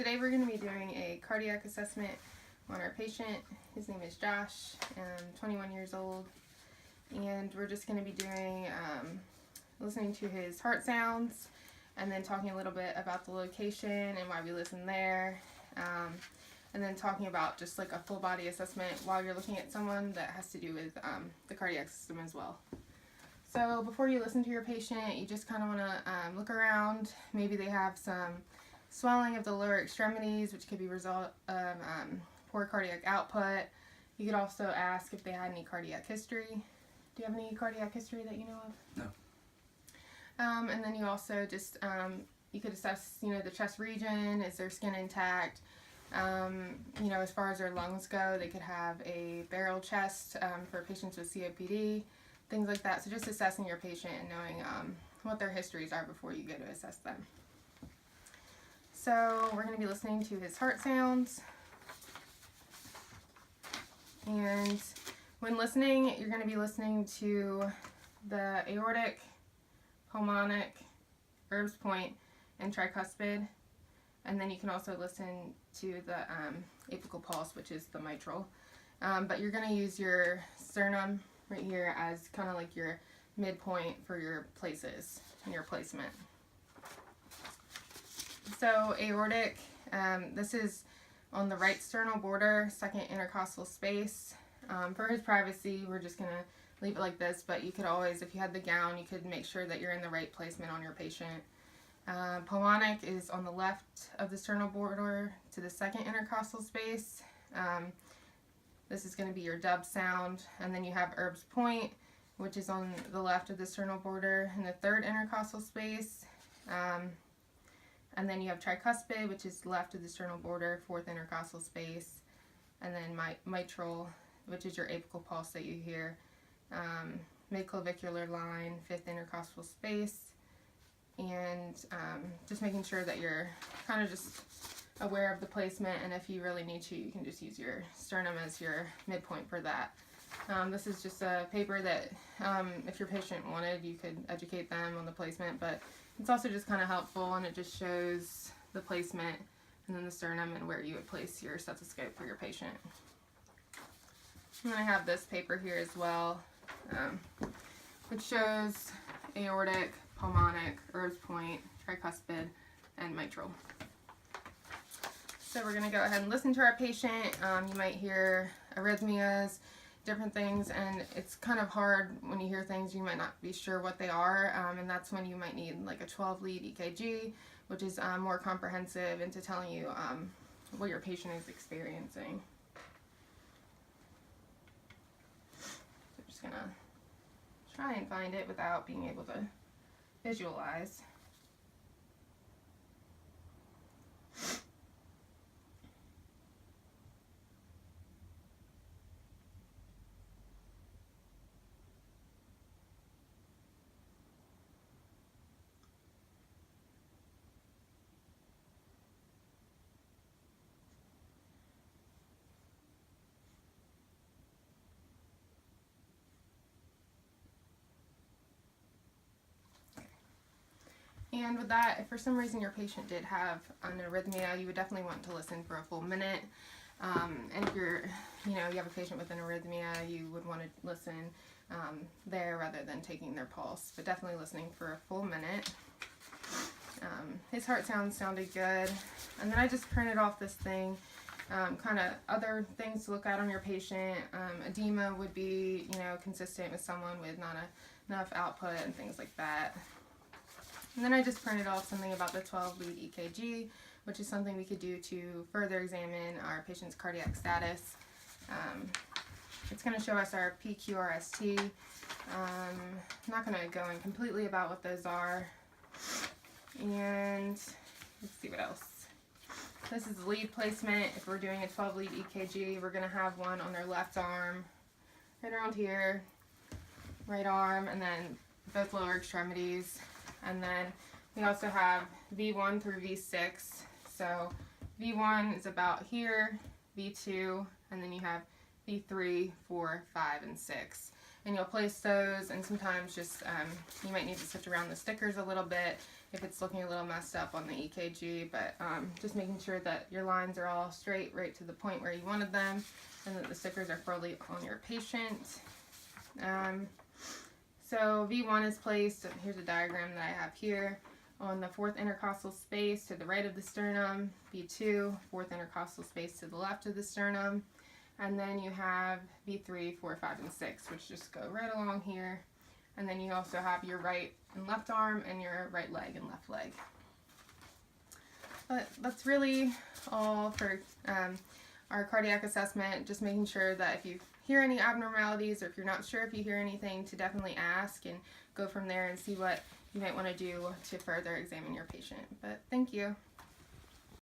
Today we're going to be doing a cardiac assessment on our patient. His name is Josh, 21 years old, and we're just going to be doing listening to his heart sounds and then talking a little bit about the location and why we listen there, and then talking about just like a full body assessment while you're looking at someone that has to do with the cardiac system as well. So before you listen to your patient, you just kind of want to look around. Maybe they have some swelling of the lower extremities, which could be a result of poor cardiac output. You could also ask if they had any cardiac history. Do you have any cardiac history that you know of? No. And then you also just, you could assess, the chest region. Is their skin intact? As far as their lungs go, they could have a barrel chest for patients with COPD, things like that. So just assessing your patient and knowing what their histories are before you go to assess them. So we're going to be listening to his heart sounds. And when listening, you're going to be listening to the aortic, pulmonic, Erb's point, and tricuspid. And then you can also listen to the apical pulse, which is the mitral. But you're going to use your sternum right here as kind of like your midpoint for your places and your placement. So aortic, this is on the right sternal border, second intercostal space. For his privacy, we're just going to leave it like this, but you could always, if you had the gown, you could make sure that you're in the right placement on your patient. Pulmonic is on the left of the sternal border to the second intercostal space. This is going to be your dub sound, and then you have Erb's point, which is on the left of the sternal border in the third intercostal space. And then you have tricuspid, which is left of the sternal border, fourth intercostal space. And then mitral, which is your apical pulse that you hear. Midclavicular line, fifth intercostal space. And just making sure that you're kind of just aware of the placement, and if you really need to, you can just use your sternum as your midpoint for that. This is just a paper that if your patient wanted, you could educate them on the placement, but it's also just kind of helpful, and it just shows the placement and then the sternum and where you would place your stethoscope for your patient. And then I have this paper here as well, which shows aortic, pulmonic, Erb's point, tricuspid, and mitral. So we're going to go ahead and listen to our patient. You might hear arrhythmias, different things, and it's kind of hard when you hear things you might not be sure what they are, and that's when you might need like a 12-lead EKG, which is more comprehensive into telling you what your patient is experiencing. So I'm just going to try and find it without being able to visualize. And with that, if for some reason your patient did have an arrhythmia, you would definitely want to listen for a full minute. And if you have a patient with an arrhythmia, you would want to listen there rather than taking their pulse, but definitely listening for a full minute. His heart sounds sounded good. And then I just printed off this thing, kind of other things to look at on your patient. Edema would be, consistent with someone with not enough output and things like that. And then I just printed off something about the 12-lead EKG, which is something we could do to further examine our patient's cardiac status. It's going to show us our PQRST. I'm not going to go in completely about what those are. And let's see what else. This is the lead placement. If we're doing a 12-lead EKG, we're going to have one on their left arm, right around here, right arm, and then both lower extremities. And then we also have V1 through V6. So V1 is about here, V2, and then you have V3, 4, 5, and 6. And you'll place those, and sometimes just you might need to switch around the stickers a little bit if it's looking a little messed up on the EKG, but just making sure that your lines are all straight right to the point where you wanted them, and that the stickers are fully on your patient. So V1 is placed, here's a diagram that I have here, on the fourth intercostal space to the right of the sternum. V2, fourth intercostal space to the left of the sternum. And then you have V3, 4, 5, and 6, which just go right along here. And then you also have your right and left arm and your right leg and left leg. But that's really all for our cardiac assessment. Just making sure that if you hear any abnormalities, or if you're not sure if you hear anything, to definitely ask and go from there and see what you might want to do to further examine your patient. But thank you.